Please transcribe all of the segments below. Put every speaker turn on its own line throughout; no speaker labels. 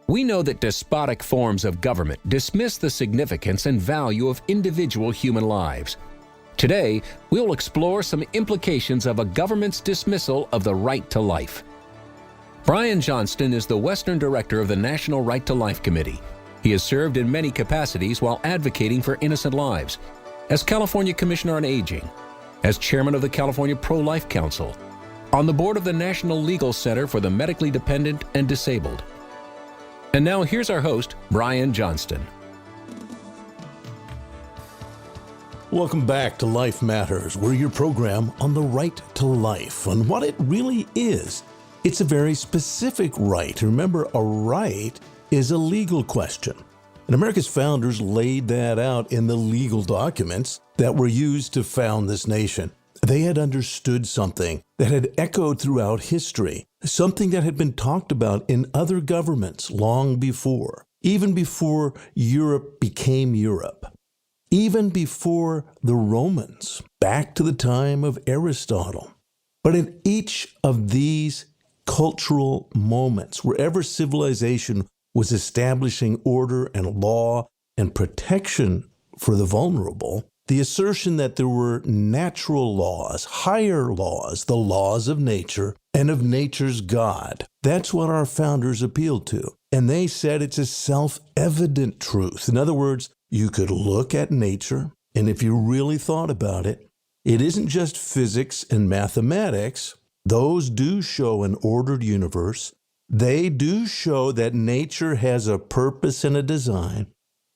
We know that despotic forms of government dismiss the significance and value of individual human lives. Today, we'll explore some implications of a government's dismissal of the right to life. Brian Johnston is the Western Director of the National Right to Life Committee. He has served in many capacities while advocating for innocent lives, as California Commissioner on Aging, as Chairman of the California Pro-Life Council, on the board of the National Legal Center for the Medically Dependent and Disabled. And now here's our host, Brian Johnston.
Welcome back to Life Matters. We're your program on the right to life and what it really is. It's a very specific right. Remember, a right is a legal question. And America's founders laid that out in the legal documents that were used to found this nation. They had understood something that had echoed throughout history, something that had been talked about in other governments long before, even before Europe became Europe, even before the Romans, back to the time of Aristotle. But in each of these cultural moments, wherever civilization was establishing order and law and protection for the vulnerable, the assertion that there were natural laws, higher laws, the laws of nature and of nature's God. That's what our founders appealed to. And they said it's a self-evident truth. In other words, you could look at nature, and if you really thought about it, it isn't just physics and mathematics. Those do show an ordered universe. They do show that nature has a purpose and a design.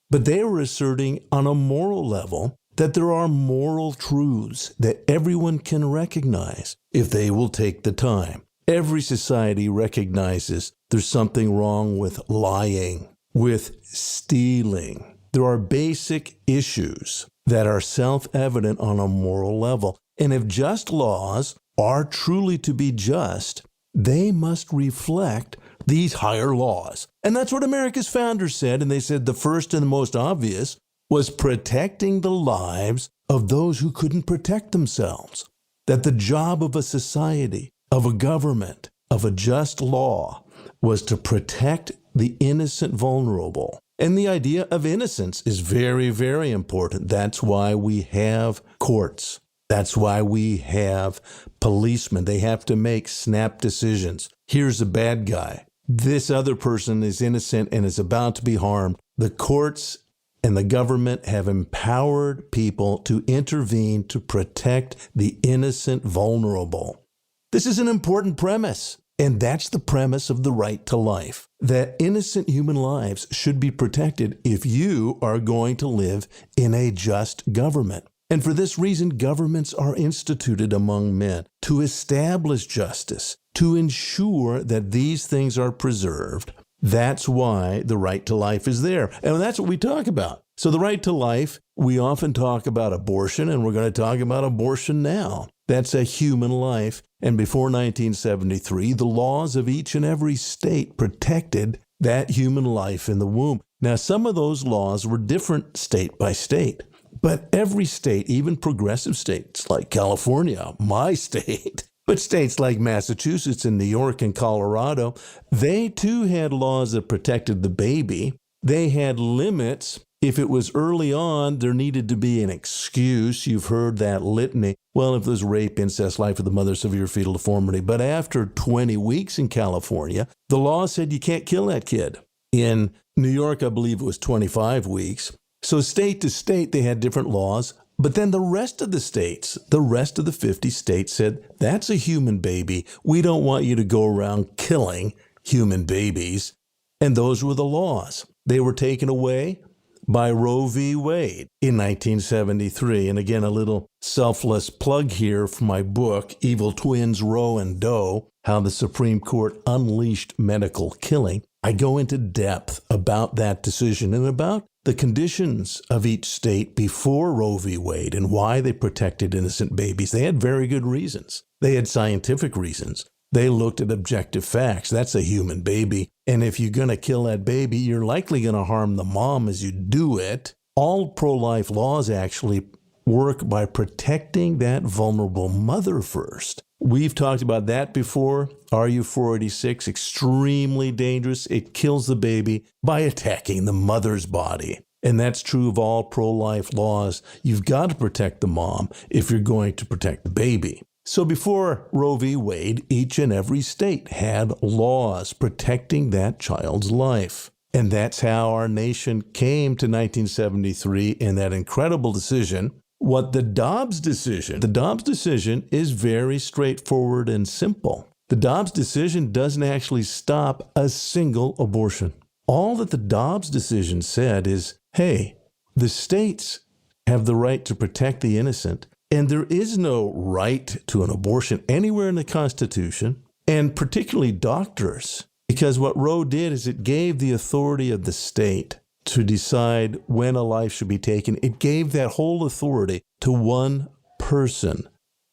But they were asserting on a moral level that there are moral truths that everyone can recognize if they will take the time. Every society recognizes there's something wrong with lying, with stealing. There are basic issues that are self-evident on a moral level. And if just laws are truly to be just, they must reflect these higher laws. And that's what America's founders said. And they said the first and the most obvious was protecting the lives of those who couldn't protect themselves. That the job of a society, of a government, of a just law was to protect the innocent vulnerable. And the idea of innocence is very, very important. That's why we have courts. That's why we have policemen. They have to make snap decisions. Here's a bad guy. This other person is innocent and is about to be harmed. The courts and the government have empowered people to intervene to protect the innocent vulnerable. This is an important premise, and that's the premise of the right to life, that innocent human lives should be protected if you are going to live in a just government. And for this reason, governments are instituted among men to establish justice, to ensure that these things are preserved. That's why the right to life is there. And that's what we talk about. So the right to life, we often talk about abortion, and we're going to talk about abortion now. That's a human life. And before 1973, the laws of each and every state protected that human life in the womb. Now, some of those laws were different state by state. But every state, even progressive states like California, my state, but states like Massachusetts and New York and Colorado, they too had laws that protected the baby. They had limits. If it was early on, there needed to be an excuse. You've heard that litany. Well, if there's rape, incest, life of the mother, severe fetal deformity. But after 20 weeks in California, the law said you can't kill that kid. In New York, I believe it was 25 weeks. So state to state, they had different laws. But then the rest of the states, the rest of the 50 states said, that's a human baby. We don't want you to go around killing human babies. And those were the laws. They were taken away by Roe v. Wade in 1973. And again, a little selfless plug here for my book, Evil Twins, Roe and Doe, How the Supreme Court Unleashed Medical Killing. I go into depth about that decision and about the conditions of each state before Roe v. Wade and why they protected innocent babies. They had very good reasons. They had scientific reasons. They looked at objective facts. That's a human baby. And if you're going to kill that baby, you're likely going to harm the mom as you do it. All pro-life laws actually work by protecting that vulnerable mother first. We've talked about that before. RU-486, extremely dangerous. It kills the baby by attacking the mother's body. And that's true of all pro-life laws. You've got to protect the mom if you're going to protect the baby. So before Roe v. Wade, each and every state had laws protecting that child's life. And that's how our nation came to 1973 in that incredible decision. The Dobbs decision is very straightforward and simple. The Dobbs decision doesn't actually stop a single abortion. All that the Dobbs decision said is, hey, the states have the right to protect the innocent, and there is no right to an abortion anywhere in the Constitution, and particularly doctors, because what Roe did is it gave the authority of the state to decide when a life should be taken. It gave that whole authority to one person,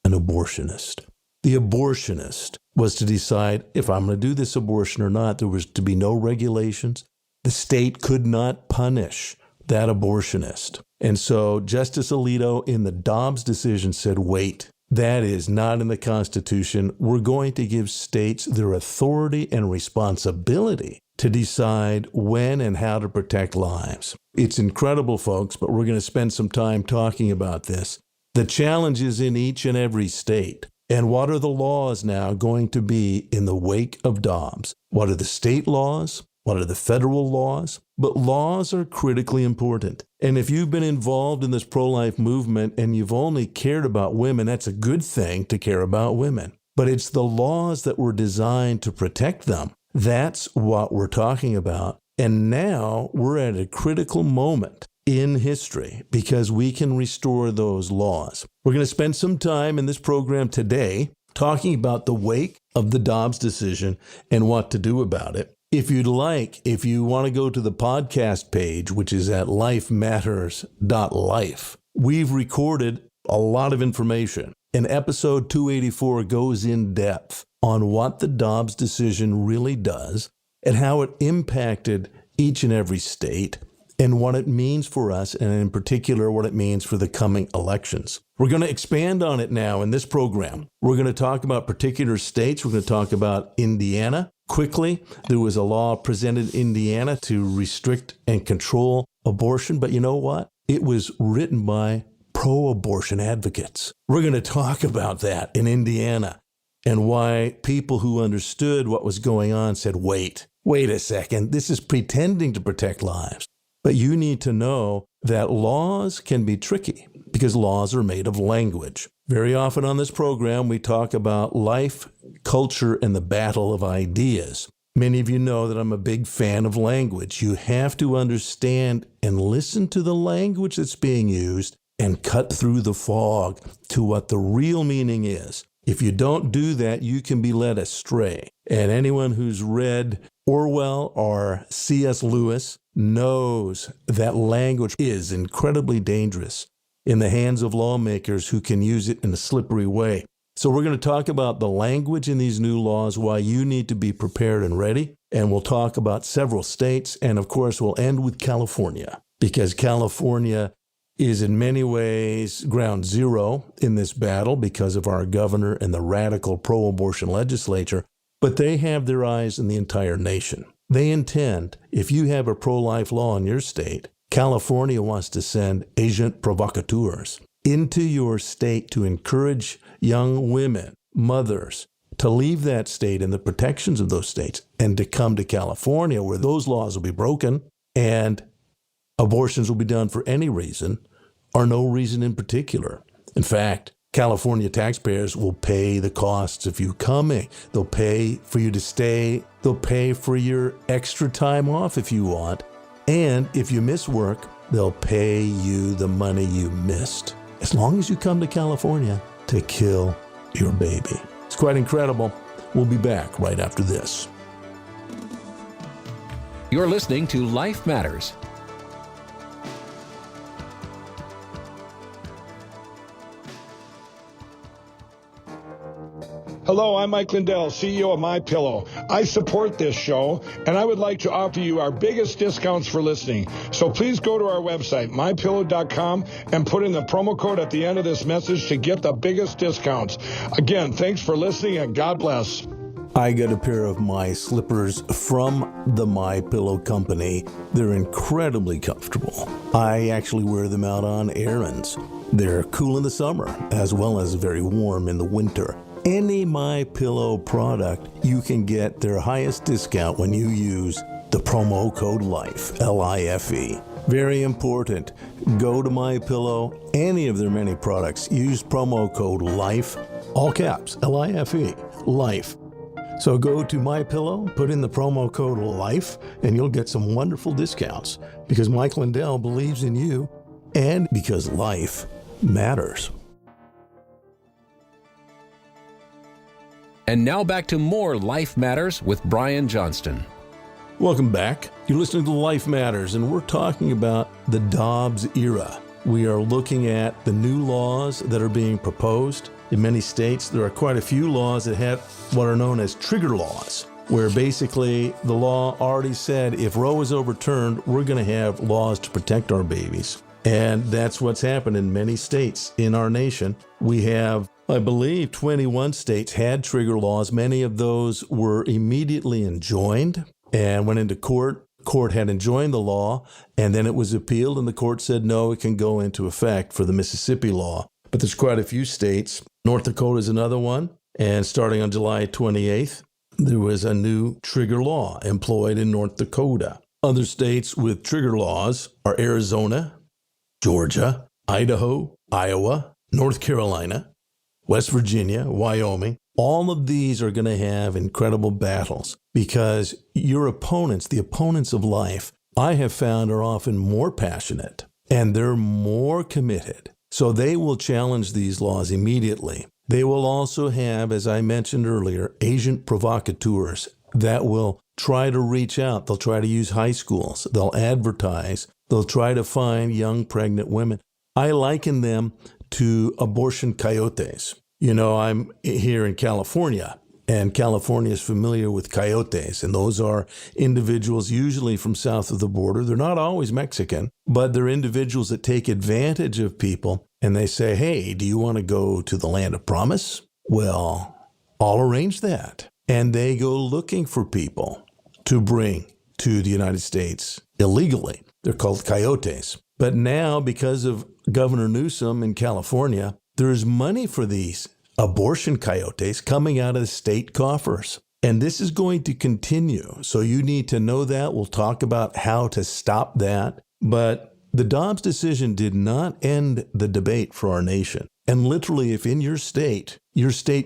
an abortionist. The abortionist was to decide if I'm going to do this abortion or not. There was to be no regulations. The state could not punish that abortionist. And so Justice Alito in the Dobbs decision said, wait, that is not in the Constitution. We're going to give states their authority and responsibility to decide when and how to protect lives. It's incredible, folks, but we're going to spend some time talking about this. The challenge is in each and every state. And what are the laws now going to be in the wake of Dobbs? What are the state laws? What are the federal laws? But laws are critically important. And if you've been involved in this pro-life movement and you've only cared about women, that's a good thing to care about women. But it's the laws that were designed to protect them. That's what we're talking about. And now we're at a critical moment in history because we can restore those laws. We're going to spend some time in this program today talking about the wake of the Dobbs decision and what to do about it. If you want to go to the podcast page, which is at lifematters.life, we've recorded a lot of information. And episode 284 goes in depth on what the Dobbs decision really does and how it impacted each and every state and what it means for us, and in particular, what it means for the coming elections. We're going to expand on it now in this program. We're going to talk about particular states. We're going to talk about Indiana. Quickly, there was a law presented in Indiana to restrict and control abortion, but you know what? It was written by pro-abortion advocates. We're going to talk about that in Indiana and why people who understood what was going on said, wait a second, this is pretending to protect lives. But you need to know that laws can be tricky because laws are made of language. Very often on this program, we talk about life, culture, and the battle of ideas. Many of you know that I'm a big fan of language. You have to understand and listen to the language that's being used and cut through the fog to what the real meaning is. If you don't do that, you can be led astray. And anyone who's read Orwell or C.S. Lewis knows that language is incredibly dangerous in the hands of lawmakers who can use it in a slippery way. So we're going to talk about the language in these new laws, why you need to be prepared and ready. And we'll talk about several states. And of course, we'll end with California, because California is in many ways ground zero in this battle because of our governor and the radical pro-abortion legislature. But they have their eyes on the entire nation. They intend, if you have a pro-life law in your state, California wants to send agent provocateurs into your state to encourage young women, mothers, to leave that state and the protections of those states and to come to California where those laws will be broken and abortions will be done for any reason or no reason in particular. In fact, California taxpayers will pay the costs of you coming. They'll pay for you to stay. They'll pay for your extra time off if you want. And if you miss work, they'll pay you the money you missed, as long as you come to California to kill your baby. It's quite incredible. We'll be back right after this.
You're listening to Life Matters.
Hello, I'm Mike Lindell, CEO of MyPillow. I support this show, and I would like to offer you our biggest discounts for listening. So please go to our website, mypillow.com, and put in the promo code at the end of this message to get the biggest discounts. Again, thanks for listening, and God bless.
I got a pair of my slippers from the My Pillow company. They're incredibly comfortable. I actually wear them out on errands. They're cool in the summer as well as very warm in the winter. Any My Pillow product, you can get their highest discount when you use the promo code LIFE, L-I-F-E. Very important. Go to My Pillow, any of their many products, use promo code LIFE, all caps, L-I-F-E, LIFE. So go to My Pillow, put in the promo code LIFE, and you'll get some wonderful discounts because Mike Lindell believes in you and because life matters.
And now back to more Life Matters with Brian Johnston.
Welcome back. You're listening to Life Matters, and we're talking about the Dobbs era. We are looking at the new laws that are being proposed. In many states, there are quite a few laws that have what are known as trigger laws, where basically the law already said if Roe is overturned, we're going to have laws to protect our babies. And that's what's happened in many states in our nation. We have, I believe, 21 states had trigger laws. Many of those were immediately enjoined and went into court. Court had enjoined the law, and then it was appealed, and the court said, no, it can go into effect for the Mississippi law. But there's quite a few states. North Dakota is another one. And starting on July 28th, there was a new trigger law employed in North Dakota. Other states with trigger laws are Arizona, Georgia, Idaho, Iowa, North Carolina, West Virginia, Wyoming. All of these are going to have incredible battles because your opponents, the opponents of life, I have found are often more passionate and they're more committed. So they will challenge these laws immediately. They will also have, as I mentioned earlier, agent provocateurs that will try to reach out. They'll try to use high schools. They'll advertise. They'll try to find young pregnant women. I liken them to abortion coyotes. You know, I'm here in California, and California is familiar with coyotes, and those are individuals usually from south of the border. They're not always Mexican, but they're individuals that take advantage of people, and they say, hey, do you want to go to the land of promise? Well, I'll arrange that. And they go looking for people to bring to the United States illegally. They're called coyotes. But now, because of Governor Newsom in California, there's money for these abortion coyotes coming out of the state coffers. And this is going to continue. So you need to know that. We'll talk about how to stop that. But the Dobbs decision did not end the debate for our nation. And literally, if in your state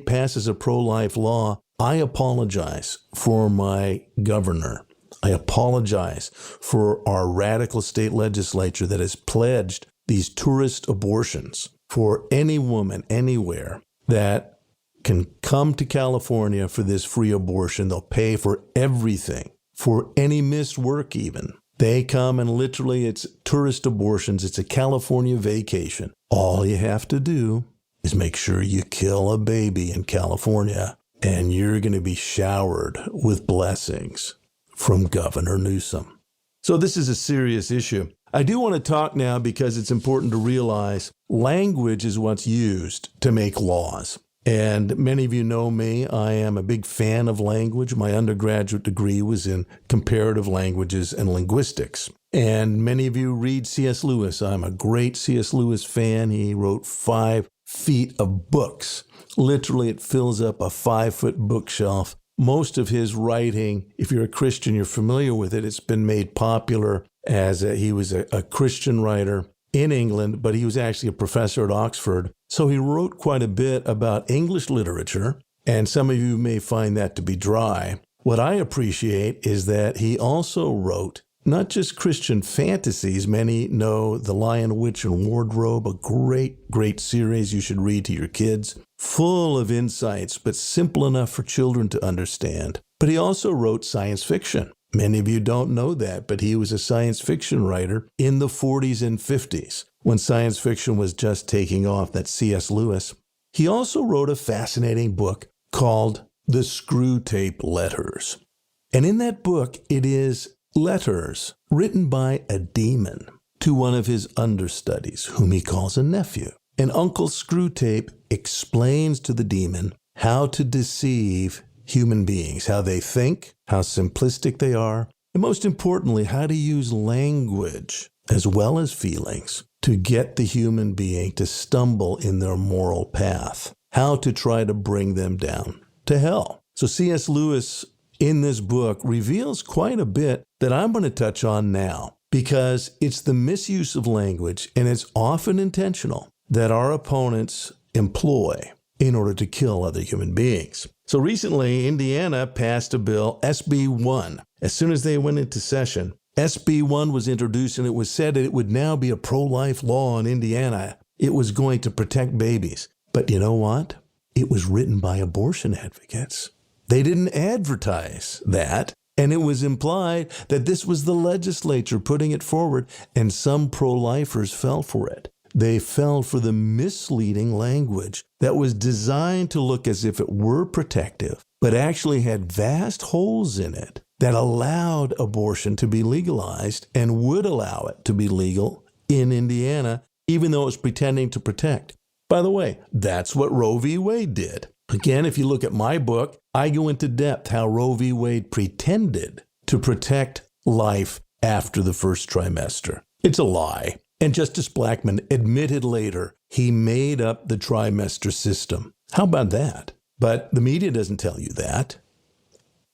passes a pro-life law, I apologize for my governor. I apologize for our radical state legislature that has pledged these tourist abortions for any woman anywhere that can come to California for this free abortion. They'll pay for everything, for any missed work even. They come and literally it's tourist abortions. It's a California vacation. All you have to do is make sure you kill a baby in California, and you're going to be showered with blessings from Governor Newsom. So this is a serious issue. I do want to talk now because it's important to realize language is what's used to make laws. And many of you know me. I am a big fan of language. My undergraduate degree was in comparative languages and linguistics. And many of you read C.S. Lewis. I'm a great C.S. Lewis fan. He wrote 5 feet of books. Literally, it fills up a 5-foot bookshelf. Most of his writing, if you're a Christian, you're familiar with it. It's been made popular as he was a Christian writer in England, but he was actually a professor at Oxford. So he wrote quite a bit about English literature, and some of you may find that to be dry. What I appreciate is that he also wrote not just Christian fantasies. Many know The Lion, Witch, and Wardrobe, a great, great series you should read to your kids, full of insights, but simple enough for children to understand. But he also wrote science fiction. Many of you don't know that, but he was a science fiction writer in the 40s and 50s when science fiction was just taking off. That's C.S. Lewis. He also wrote a fascinating book called The Screw Tape Letters. And in that book, it is letters written by a demon to one of his understudies, whom he calls a nephew. And Uncle Screwtape explains to the demon how to deceive human beings, how they think, how simplistic they are, and most importantly, how to use language as well as feelings to get the human being to stumble in their moral path, how to try to bring them down to hell. So C.S. Lewis in this book reveals quite a bit that I'm going to touch on now, because it's the misuse of language, and it's often intentional, that our opponents employ in order to kill other human beings. So recently, Indiana passed a bill, SB 1. As soon as they went into session, SB 1 was introduced, and it was said that it would now be a pro-life law in Indiana. It was going to protect babies. But you know what? It was written by abortion advocates. They didn't advertise that, and it was implied that this was the legislature putting it forward, and some pro-lifers fell for it. They fell for the misleading language that was designed to look as if it were protective, but actually had vast holes in it that allowed abortion to be legalized and would allow it to be legal in Indiana, even though it was pretending to protect. By the way, that's what Roe v. Wade did. Again, if you look at my book, I go into depth how Roe v. Wade pretended to protect life after the first trimester. It's a lie. And Justice Blackmun admitted later he made up the trimester system. How about that? But the media doesn't tell you that.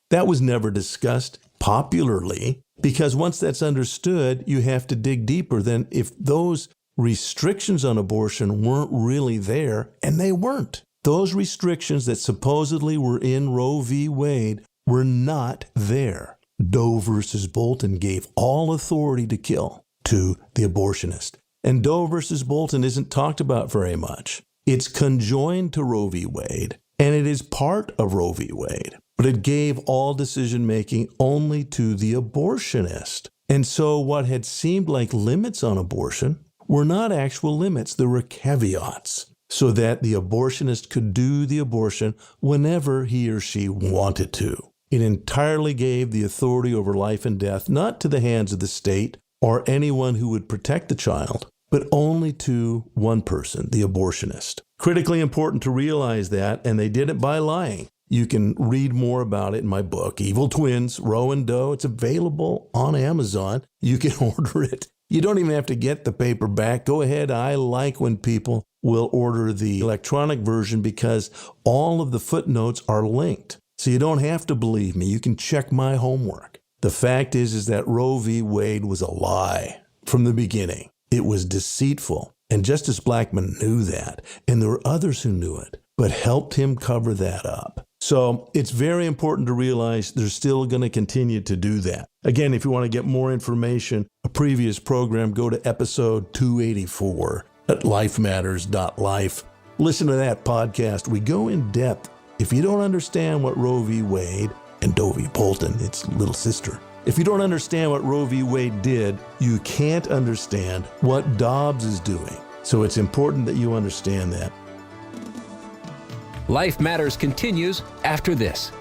That was never discussed popularly, because once that's understood, you have to dig deeper than if those restrictions on abortion weren't really there, and they weren't. Those restrictions that supposedly were in Roe v. Wade were not there. Doe versus Bolton gave all authority to kill to the abortionist. And Doe versus Bolton isn't talked about very much. It's conjoined to Roe v. Wade, and it is part of Roe v. Wade. But it gave all decision-making only to the abortionist. And so what had seemed like limits on abortion were not actual limits. There were caveats so that the abortionist could do the abortion whenever he or she wanted to. It entirely gave the authority over life and death not to the hands of the state or anyone who would protect the child, but only to one person, the abortionist. Critically important to realize that, and they did it by lying. You can read more about it in my book, Evil Twins, Roe and Doe. It's available on Amazon. You can order it. You don't even have to get the paperback. Go ahead. I like when people will order the electronic version because all of the footnotes are linked. So you don't have to believe me. You can check my homework. The fact is that Roe v. Wade was a lie from the beginning. It was deceitful. And Justice Blackmun knew that. And there were others who knew it, but helped him cover that up. So it's very important to realize they're still going to continue to do that. Again, if you want to get more information, a previous program, go to episode 284 at lifematters.life. Listen to that podcast. We go in depth. If you don't understand what Roe v. Wade and Doe v. Bolton, its little sister, if you don't understand what Roe v. Wade did, you can't understand what Dobbs is doing. So it's important that you understand that.
Life Matters continues after this.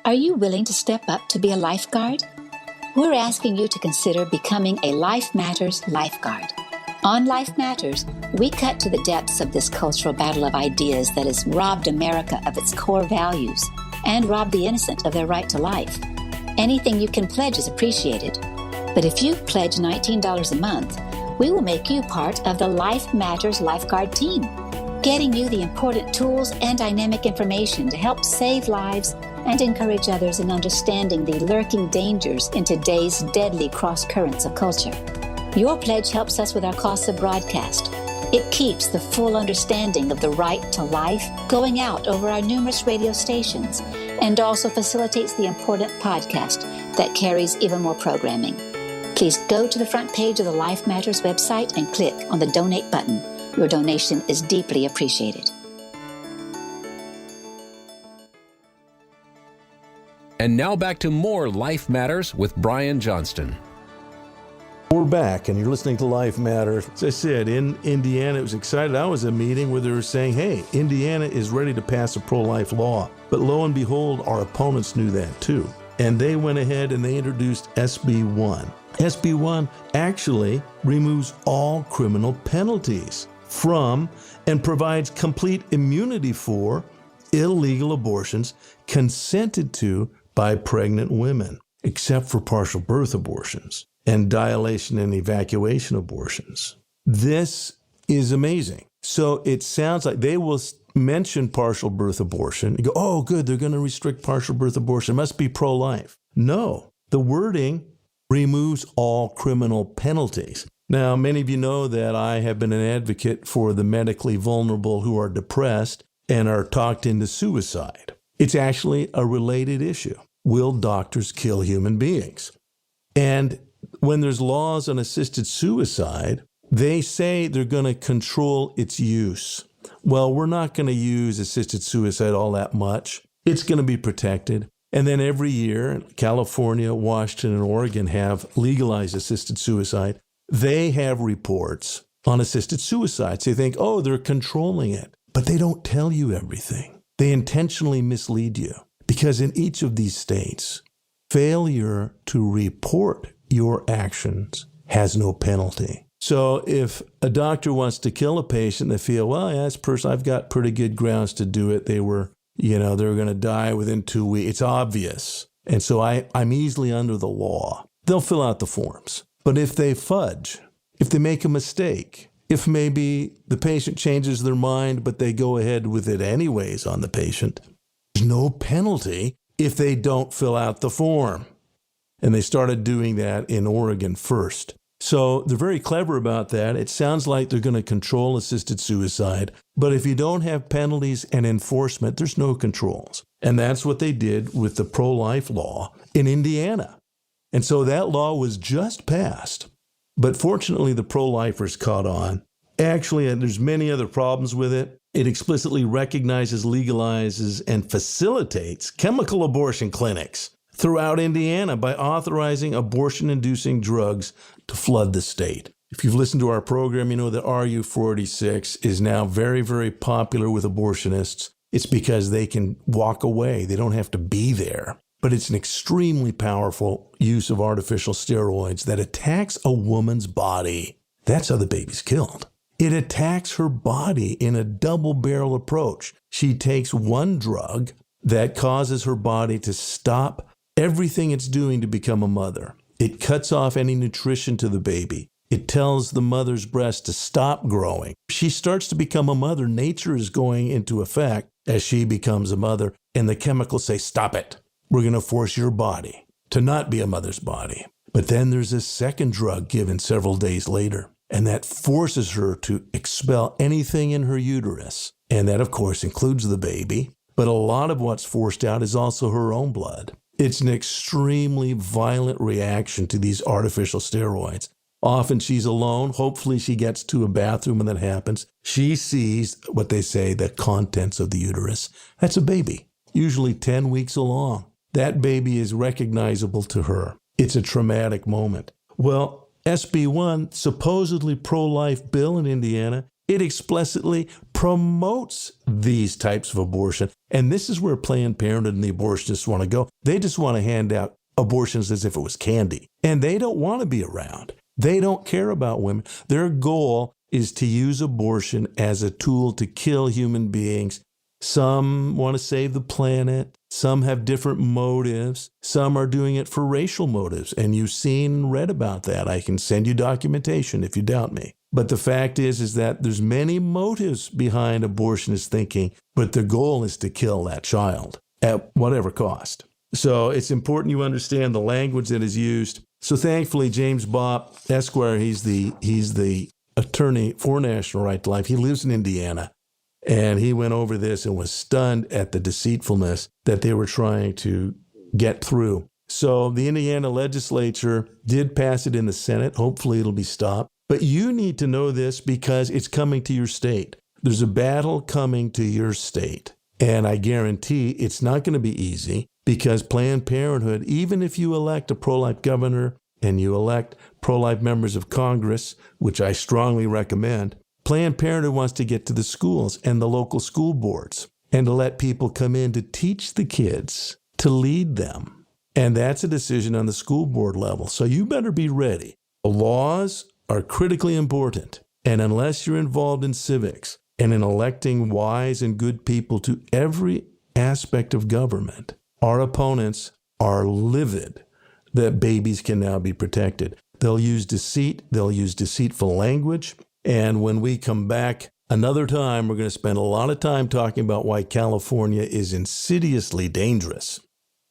Are you willing to step up to be a lifeguard? We're asking you to consider becoming a Life Matters lifeguard. On Life Matters, we cut to the depths of this cultural battle of ideas that has robbed America of its core values and robbed the innocent of their right to life. Anything you can pledge is appreciated. But if you pledge $19 a month, we will make you part of the Life Matters lifeguard team, getting you the important tools and dynamic information to help save lives and encourage others in understanding the lurking dangers in today's deadly cross-currents of culture. Your pledge helps us with our costs of broadcast. It keeps the full understanding of the right to life going out over our numerous radio stations and also facilitates the important podcast that carries even more programming. Please go to the front page of the Life Matters website and click on the donate button. Your donation is deeply appreciated.
And now back to more Life Matters with Brian Johnston.
We're back, and you're listening to Life Matters. As I said, in Indiana, it was excited. I was at a meeting where they were saying, hey, Indiana is ready to pass a pro-life law. But lo and behold, our opponents knew that too. And they went ahead and they introduced SB 1. SB 1 actually removes all criminal penalties from and provides complete immunity for illegal abortions consented to by pregnant women, except for partial birth abortions and dilation and evacuation abortions. This is amazing. So it sounds like they will mention partial birth abortion and go, oh, good, they're going to restrict partial birth abortion. It must be pro-life. No, the wording removes all criminal penalties. Now, many of you know that I have been an advocate for the medically vulnerable who are depressed and are talked into suicide. It's actually a related issue. Will doctors kill human beings? And when there's laws on assisted suicide, they say they're going to control its use. Well, we're not going to use assisted suicide all that much. It's going to be protected. And then every year, California, Washington, and Oregon have legalized assisted suicide. They have reports on assisted suicides. They think, oh, they're controlling it. But they don't tell you everything. They intentionally mislead you. Because in each of these states, failure to report your actions has no penalty. So if a doctor wants to kill a patient, they feel, well, yeah, this person, I've got pretty good grounds to do it. They were going to die within 2 weeks. It's obvious. And so I'm easily under the law. They'll fill out the forms. But if they fudge, if they make a mistake, if maybe the patient changes their mind, but they go ahead with it anyways on the patient, there's no penalty if they don't fill out the form. And they started doing that in Oregon first. So they're very clever about that. It sounds like they're going to control assisted suicide. But if you don't have penalties and enforcement, there's no controls. And that's what they did with the pro-life law in Indiana. And so that law was just passed. But fortunately, the pro-lifers caught on. Actually, there's many other problems with it. It explicitly recognizes, legalizes, and facilitates chemical abortion clinics throughout Indiana by authorizing abortion-inducing drugs to flood the state. If you've listened to our program, you know that RU46 is now very, very popular with abortionists. It's because they can walk away. They don't have to be there. But it's an extremely powerful use of artificial steroids that attacks a woman's body. That's how the baby's killed. It attacks her body in a double-barrel approach. She takes one drug that causes her body to stop everything it's doing to become a mother. It cuts off any nutrition to the baby. It tells the mother's breast to stop growing. She starts to become a mother. Nature is going into effect as she becomes a mother, and the chemicals say, stop it. We're going to force your body to not be a mother's body. But then there's a second drug given several days later, and that forces her to expel anything in her uterus. And that, of course, includes the baby. But a lot of what's forced out is also her own blood. It's an extremely violent reaction to these artificial steroids. Often she's alone. Hopefully she gets to a bathroom when that happens. She sees what they say, the contents of the uterus. That's a baby, usually 10 weeks along. That baby is recognizable to her. It's a traumatic moment. Well, SB 1, supposedly pro-life bill in Indiana, it explicitly promotes these types of abortion. And this is where Planned Parenthood and the abortionists want to go. They just want to hand out abortions as if it was candy. And they don't want to be around. They don't care about women. Their goal is to use abortion as a tool to kill human beings. Some want to save the planet. Some have different motives. Some are doing it for racial motives. And you've seen and read about that. I can send you documentation if you doubt me. But the fact is that there's many motives behind abortionist thinking, but the goal is to kill that child at whatever cost. So it's important you understand the language that is used. So thankfully, James Bopp, Esquire, he's the attorney for National Right to Life. He lives in Indiana. And he went over this and was stunned at the deceitfulness that they were trying to get through. So the Indiana legislature did pass it in the Senate. Hopefully it'll be stopped. But you need to know this because it's coming to your state. There's a battle coming to your state. And I guarantee it's not going to be easy because Planned Parenthood, even if you elect a pro-life governor and you elect pro-life members of Congress, which I strongly recommend, Planned Parenthood wants to get to the schools and the local school boards and to let people come in to teach the kids, to lead them. And that's a decision on the school board level. So you better be ready. The laws are critically important. And unless you're involved in civics and in electing wise and good people to every aspect of government, our opponents are livid that babies can now be protected. They'll use deceit. They'll use deceitful language. And when we come back another time, we're going to spend a lot of time talking about why California is insidiously dangerous,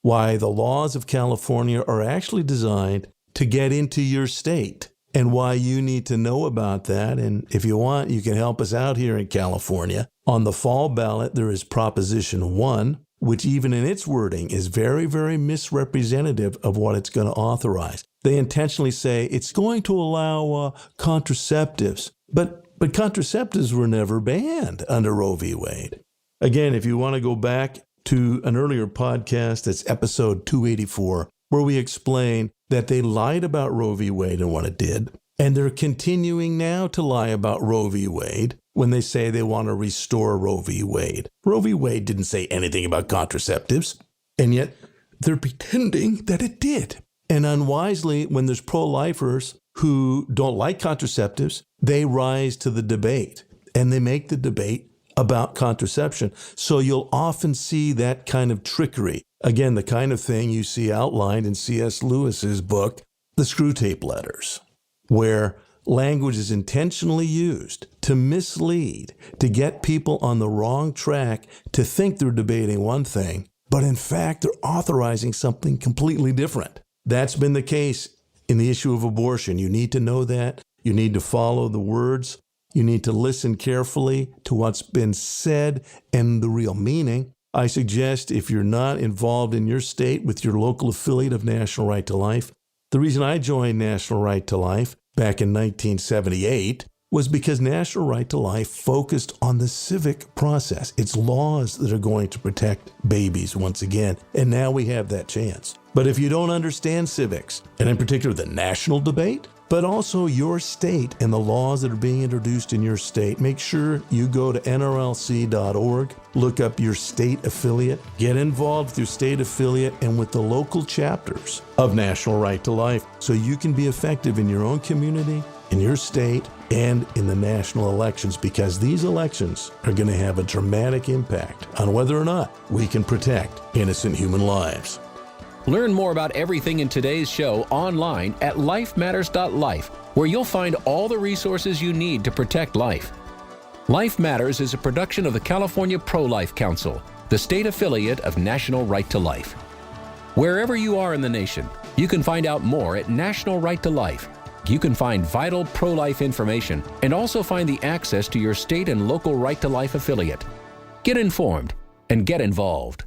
why the laws of California are actually designed to get into your state, and why you need to know about that. And if you want, you can help us out here in California. On the fall ballot, there is Proposition 1, which even in its wording is very, very misrepresentative of what it's going to authorize. They intentionally say it's going to allow contraceptives, but contraceptives were never banned under Roe v. Wade. Again, if you want to go back to an earlier podcast, it's episode 284, where we explain that they lied about Roe v. Wade and what it did, and they're continuing now to lie about Roe v. Wade when they say they want to restore Roe v. Wade. Roe v. Wade didn't say anything about contraceptives, and yet they're pretending that it did. And unwisely, when there's pro-lifers who don't like contraceptives, they rise to the debate, and they make the debate about contraception. So you'll often see that kind of trickery. Again, the kind of thing you see outlined in C.S. Lewis's book, The Screwtape Letters, where language is intentionally used to mislead, to get people on the wrong track to think they're debating one thing, but in fact, they're authorizing something completely different. That's been the case in the issue of abortion. You need to know that. You need to follow the words. You need to listen carefully to what's been said and the real meaning. I suggest if you're not involved in your state with your local affiliate of National Right to Life, the reason I joined National Right to Life back in 1978 was because National Right to Life focused on the civic process. It's laws that are going to protect babies once again, and now we have that chance. But if you don't understand civics, and in particular the national debate, but also your state and the laws that are being introduced in your state, make sure you go to nrlc.org, look up your state affiliate, get involved with your state affiliate and with the local chapters of National Right to Life so you can be effective in your own community, in your state, and in the national elections, because these elections are going to have a dramatic impact on whether or not we can protect innocent human lives.
Learn more about everything in today's show online at lifematters.life, where you'll find all the resources you need to protect life. Life Matters is a production of the California Pro-Life Council, the state affiliate of National Right to Life. Wherever you are in the nation, you can find out more at National Right to Life. You can find vital pro-life information and also find the access to your state and local Right to Life affiliate. Get informed and get involved.